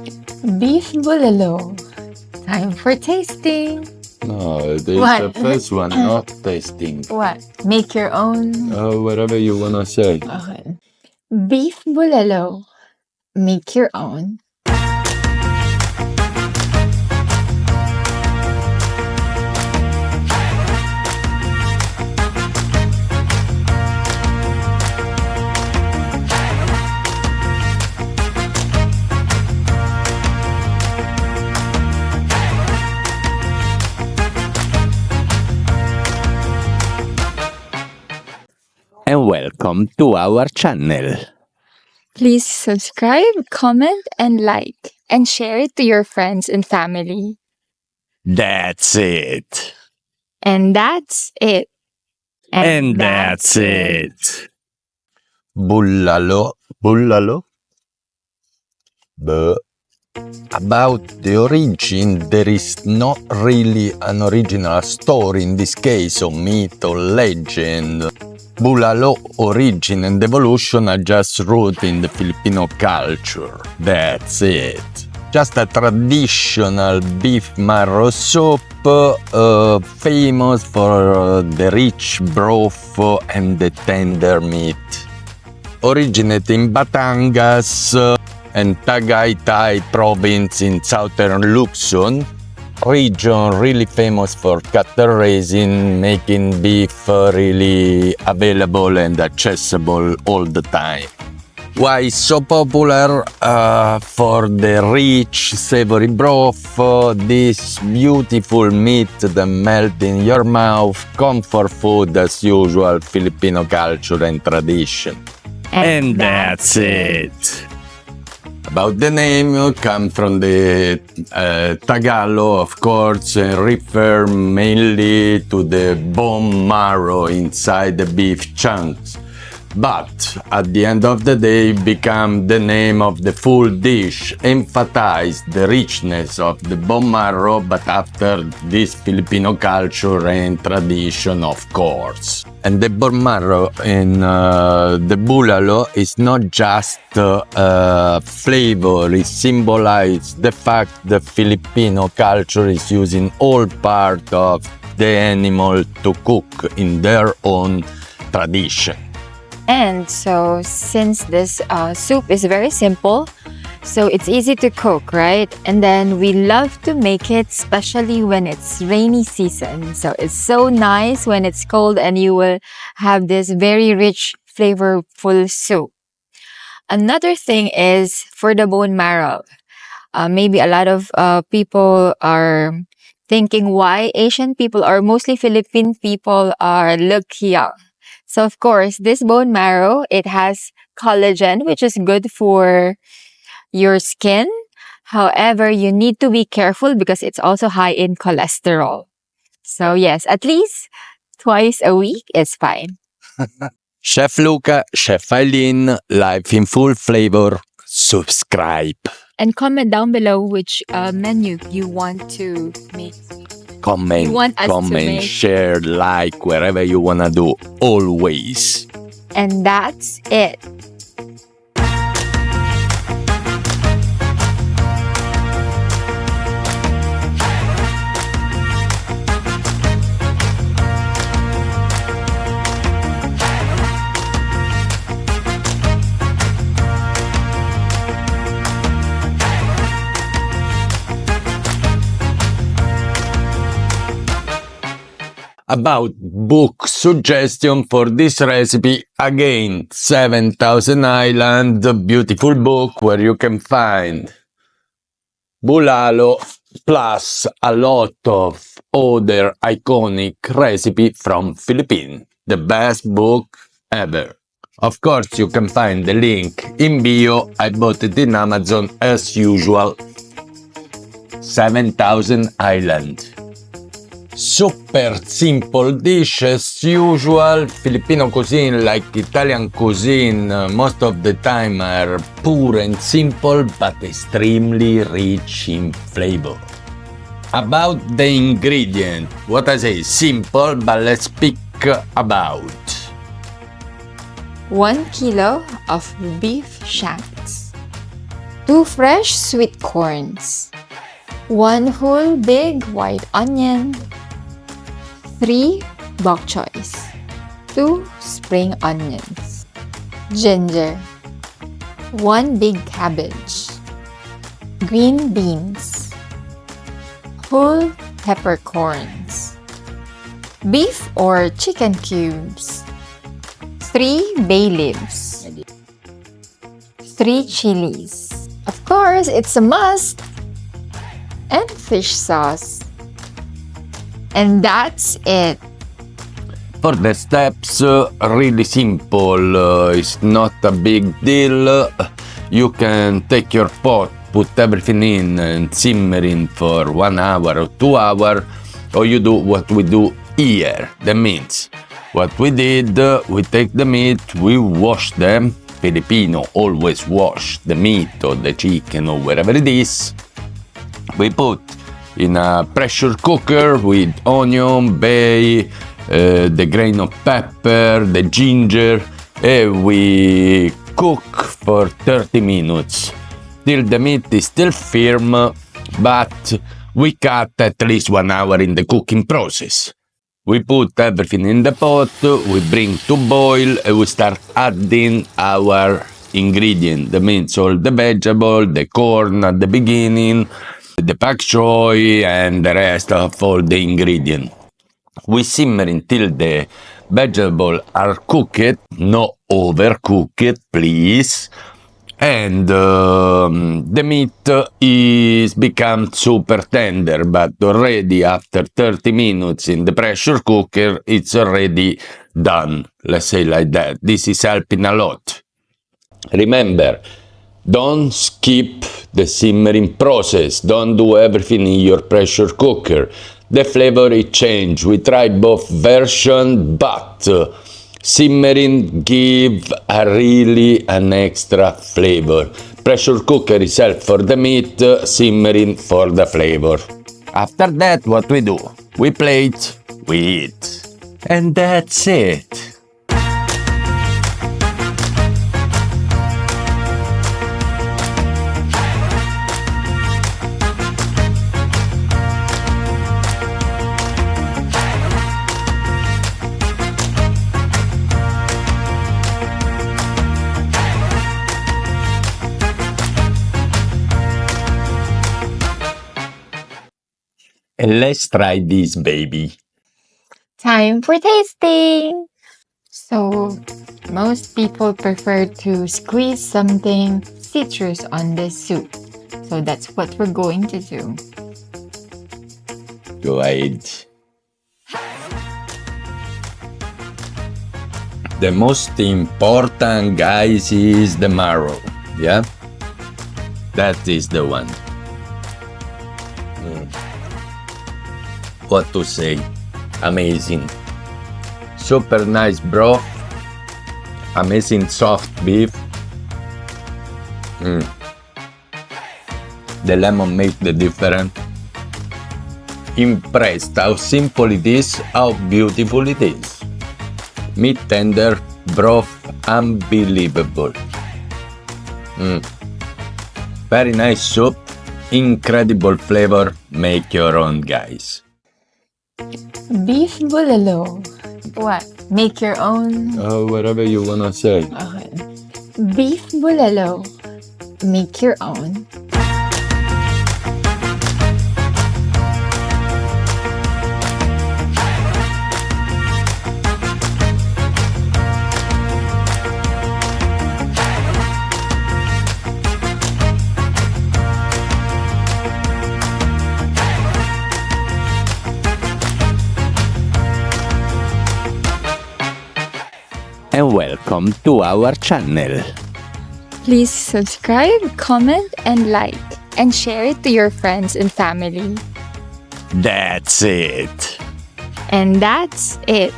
Beef Bulalo. Time for tasting. No, this is What? the first one, not tasting. What? Make your own. Whatever you wanna say. Okay. Beef Bulalo. Make your own. And welcome to our channel. Please subscribe, comment, and like, and share it to your friends and family. That's it. And that's it. And that's it. Bulalo. Bulalo? But about the origin, there is not really an original story in this case, or myth or legend. Bulalo origin and evolution are just rooted in the Filipino culture. That's it. Just a traditional beef marrow soup, famous for the rich broth and the tender meat. Originating in Batangas and Tagaytay province in southern Luzon, region really famous for cattle raising, making beef really available and accessible all the time. Why so popular? For the rich, savory broth, this beautiful meat that melt in your mouth, comfort food as usual, Filipino culture and tradition. And that's it. About the name, come from the Tagalog, of course, refer mainly to the bone marrow inside the beef chunks. But at the end of the day, become the name of the full dish, emphasize the richness of the bone marrow, but after this Filipino culture and tradition, of course. And the bone marrow in the bulalo is not just flavor, it symbolizes the fact that Filipino culture is using all part of the animal to cook in their own tradition. And so, since this soup is very simple, so it's easy to cook, right? And then we love to make it, especially when it's rainy season. So it's so nice when it's cold and you will have this very rich, flavorful soup. Another thing is for the bone marrow. Maybe a lot of people are thinking why Asian people or mostly Philippine people look young. So of course, this bone marrow, it has collagen, which is good for your skin. However, you need to be careful because it's also high in cholesterol. So yes, at least twice a week is fine. Chef Luca, Chef Eileen, life in full flavor. Subscribe. And comment down below which menu you want to make. Comment, You want us to make. share, like, wherever you wanna do, always. And that's it. About book suggestion for this recipe, again, 7,000 Island, beautiful book where you can find bulalo plus a lot of other iconic recipe from Philippines. The best book ever. Of course, you can find the link in bio. I bought it in Amazon as usual. 7,000 Island. Super simple dish as usual. Filipino cuisine, like Italian cuisine, most of the time are poor and simple but extremely rich in flavor. About the ingredient, what I say, simple, but let's speak about 1 kilo of beef shanks, 2 fresh sweet corns, 1 whole big white onion, 3 bok choys, 2 spring onions, ginger, 1 big cabbage, green beans, whole peppercorns, beef or chicken cubes, 3 bay leaves, 3 chilies. Of course, it's a must. And fish sauce. And that's it. For the steps, really simple. It's not a big deal. You can take your pot, put everything in and simmering for 1 hour or 2 hours, or you do what we do here, the meats. What we did, we take the meat, we wash them. Filipino always wash the meat or the chicken or wherever it is. We put in a pressure cooker with onion, bay, the grain of pepper, the ginger, and we cook for 30 minutes till the meat is still firm, but we cut at least 1 hour in the cooking process. We put everything in the pot, we bring to boil, and we start adding our ingredient. That means all the vegetable, the corn at the beginning, the pak choy, and the rest of all the ingredient. We simmer until the vegetables are cooked, not overcooked, please. And the meat is become super tender, but already after 30 minutes in the pressure cooker, it's already done. Let's say like that. This is helping a lot. Remember, don't skip the simmering process. Don't do everything in your pressure cooker. The flavor is changed. We tried both versions, but simmering give an extra flavor. Pressure cooker is help for the meat, simmering for the flavor. After that, what we do? We plate, we eat. And that's it. And let's try this baby. Time for tasting! So, most people prefer to squeeze something citrus on this soup. So that's what we're going to do. Go ahead. The most important, guys, is the marrow. Yeah? That is the one. What to say? Amazing. Super nice broth. Amazing soft beef. The lemon makes the difference. Impressed how simple it is, how beautiful it is. Meat tender, broth unbelievable. Very nice soup, incredible flavor. Make your own, guys. Beef bulalo. What? Make your own? Whatever you wanna say. Okay. Beef bulalo. Make your own. And welcome to our channel. Please subscribe, comment, and like. And share it to your friends and family. That's it. And that's it.